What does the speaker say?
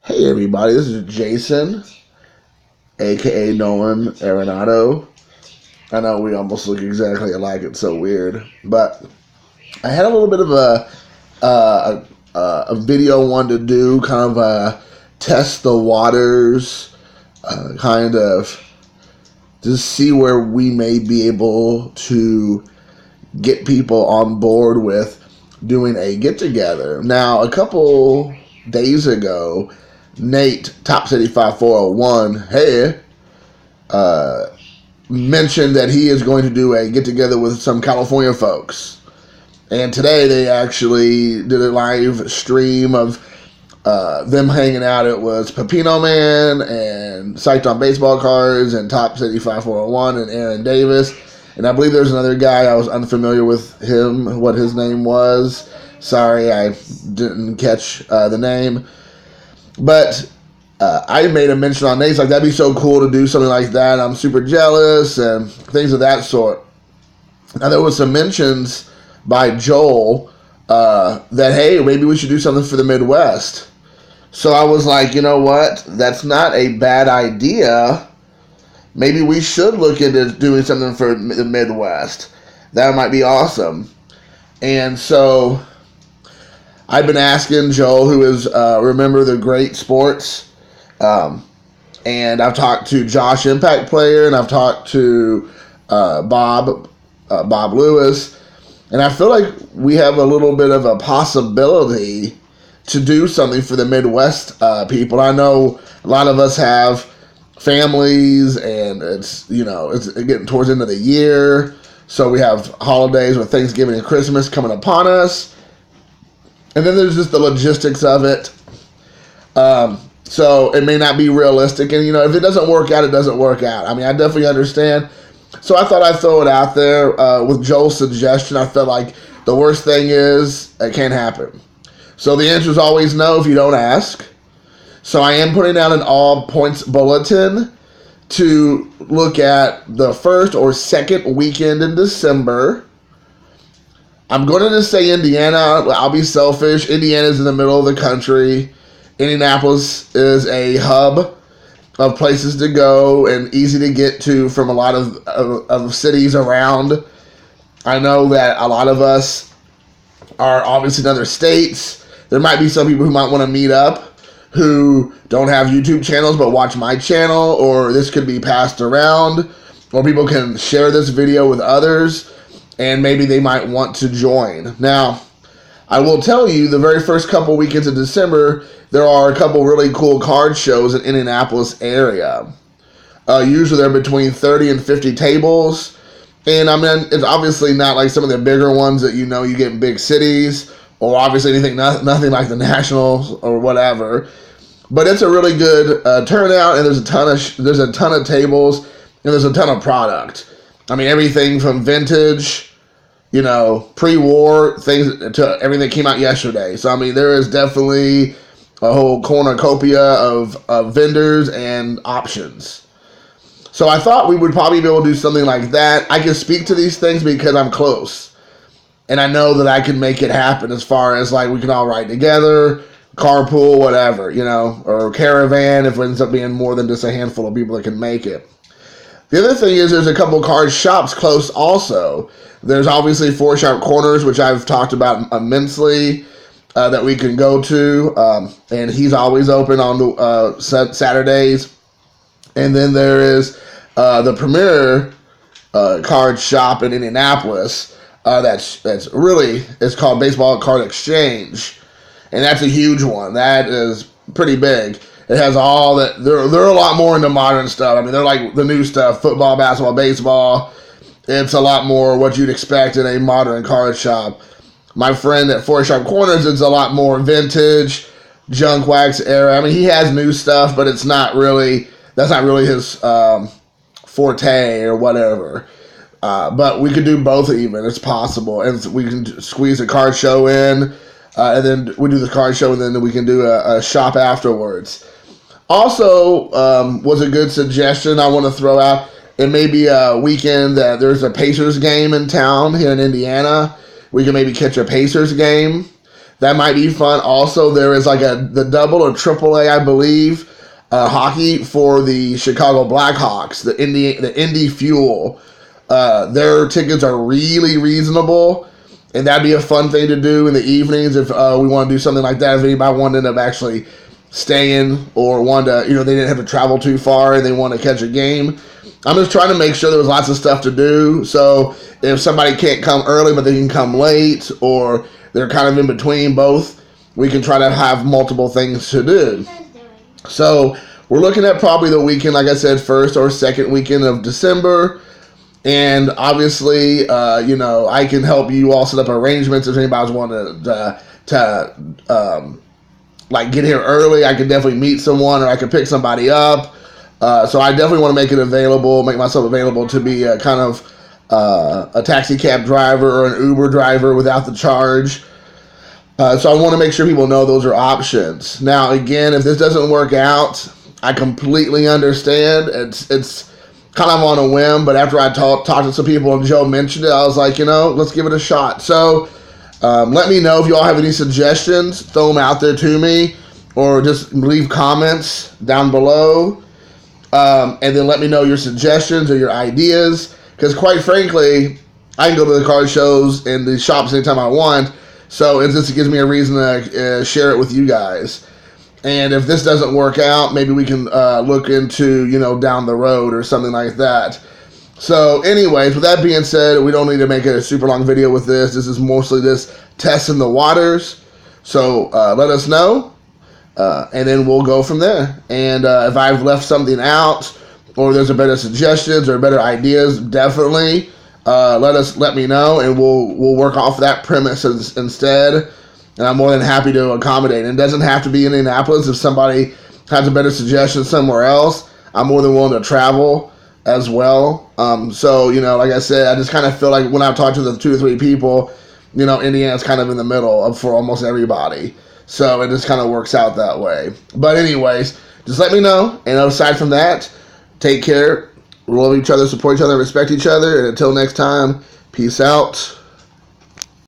Hey everybody, this is Jason, aka Nolan Arenado. I know we almost look exactly alike, it's so weird. But I had a little bit of a video I wanted to do, kind of test the waters, kind of just see where we may be able to get people on board with doing a get-together. Now, a couple days ago, Nate, Top City 5401, mentioned that he is going to do a get-together with some California folks. And today they actually did a live stream of them hanging out. It was Pepino Man and Psyched on Baseball Cards and Top City 5401 and Aaron Davis. And I believe there's another guy, I was unfamiliar with him, what his name was. Sorry, I didn't catch the name. But I made a mention on Nate's, like, that'd be so cool to do something like that. I'm super jealous and things of that sort. Now, there was some mentions by Joel that, hey, maybe we should do something for the Midwest. So I was like, you know what? That's not a bad idea. Maybe we should look into doing something for the Midwest. That might be awesome. And so I've been asking Joel, who is, remember the Great Sports, and I've talked to Josh, Impact Player, and I've talked to Bob Lewis, and I feel like we have a little bit of a possibility to do something for the Midwest people. I know a lot of us have families, and it's getting towards the end of the year, so we have holidays with Thanksgiving and Christmas coming upon us. And then there's just the logistics of it. So it may not be realistic. And, if it doesn't work out, it doesn't work out. I mean, I definitely understand. So I thought I'd throw it out there with Joel's suggestion. I felt like the worst thing is it can't happen. So the answer is always no if you don't ask. So I am putting out an all points bulletin to look at the first or second weekend in December. I'm going to just say Indiana. I'll be selfish. Indiana's in the middle of the country. Indianapolis is a hub of places to go and easy to get to from a lot of cities around. I know that a lot of us are obviously in other states. There might be some people who might want to meet up who don't have YouTube channels but watch my channel, or this could be passed around, or people can share this video with others, and maybe they might want to join. Now, I will tell you, the very first couple weekends of December, there are a couple really cool card shows in Indianapolis area. Usually they're between 30 and 50 tables. And I mean, it's obviously not like some of the bigger ones that you get in big cities, or obviously nothing like the Nationals or whatever. But it's a really good turnout, and there's a ton of tables, and there's a ton of product. I mean, everything from vintage, pre-war things to everything that came out yesterday. So, I mean, there is definitely a whole cornucopia of vendors and options. So I thought we would probably be able to do something like that. I can speak to these things because I'm close. And I know that I can make it happen as far as, like, we can all ride together, carpool, whatever, or caravan if it ends up being more than just a handful of people that can make it. The other thing is there's a couple card shops close also. There's obviously Four Sharp Corners, which I've talked about immensely, that we can go to. And he's always open on Saturdays. And then there is the Premier card shop in Indianapolis. That's really, it's called Baseball Card Exchange. And that's a huge one. That is pretty big. It has all that. They're a lot more into modern stuff. I mean, they're like the new stuff: football, basketball, baseball. It's a lot more what you'd expect in a modern card shop. My friend at Four Sharp Corners, it's a lot more vintage, junk wax era. I mean, he has new stuff, but that's not really his forte or whatever. But we could do both even. It's possible, and we can squeeze a card show in, and then we do the card show, and then we can do a shop afterwards. Also, was a good suggestion I want to throw out. It may be a weekend that there's a Pacers game in town here in Indiana. We can maybe catch a Pacers game. That might be fun. Also, there is like the double or triple A, I believe, hockey for the Chicago Blackhawks, the Indy Fuel. Their tickets are really reasonable, and that'd be a fun thing to do in the evenings if we want to do something like that. If anybody wanted to end up actually staying or wanted to, they didn't have to travel too far and they want to catch a game. I'm just trying to make sure there was lots of stuff to do. So if somebody can't come early but they can come late, or they're kind of in between both, we can try to have multiple things to do. So we're looking at probably the weekend, like I said, first or second weekend of December. And obviously, I can help you all set up arrangements if anybody's wanting to get here early. I can definitely meet someone, or I can pick somebody up. So I definitely want to make myself available to be a kind of a taxi cab driver or an Uber driver without the charge. So I want to make sure people know those are options. Now, again, if this doesn't work out, I completely understand. It's kind of on a whim, but after I talked to some people and Joe mentioned it, I was like, let's give it a shot. So let me know if you all have any suggestions. Throw them out there to me, or just leave comments down below. And then let me know your suggestions or your ideas, because quite frankly, I can go to the car shows and the shops anytime I want, so it just gives me a reason to share it with you guys. And if this doesn't work out, maybe we can look into, down the road or something like that. So anyways, with that being said, we don't need to make a super long video with this. This is mostly just testing the waters. So let us know. And then we'll go from there. And if I've left something out, or there's a better suggestions or better ideas, definitely let me know, and we'll work off that premise instead. And I'm more than happy to accommodate. And it doesn't have to be Indianapolis. If somebody has a better suggestion somewhere else, I'm more than willing to travel as well. So like I said, I just kind of feel like when I've talked to the 2 or 3 people, Indiana's kind of in the middle for almost everybody. So it just kind of works out that way. But anyways, just let me know. And aside from that, take care. Love each other, support each other, respect each other. And until next time, peace out.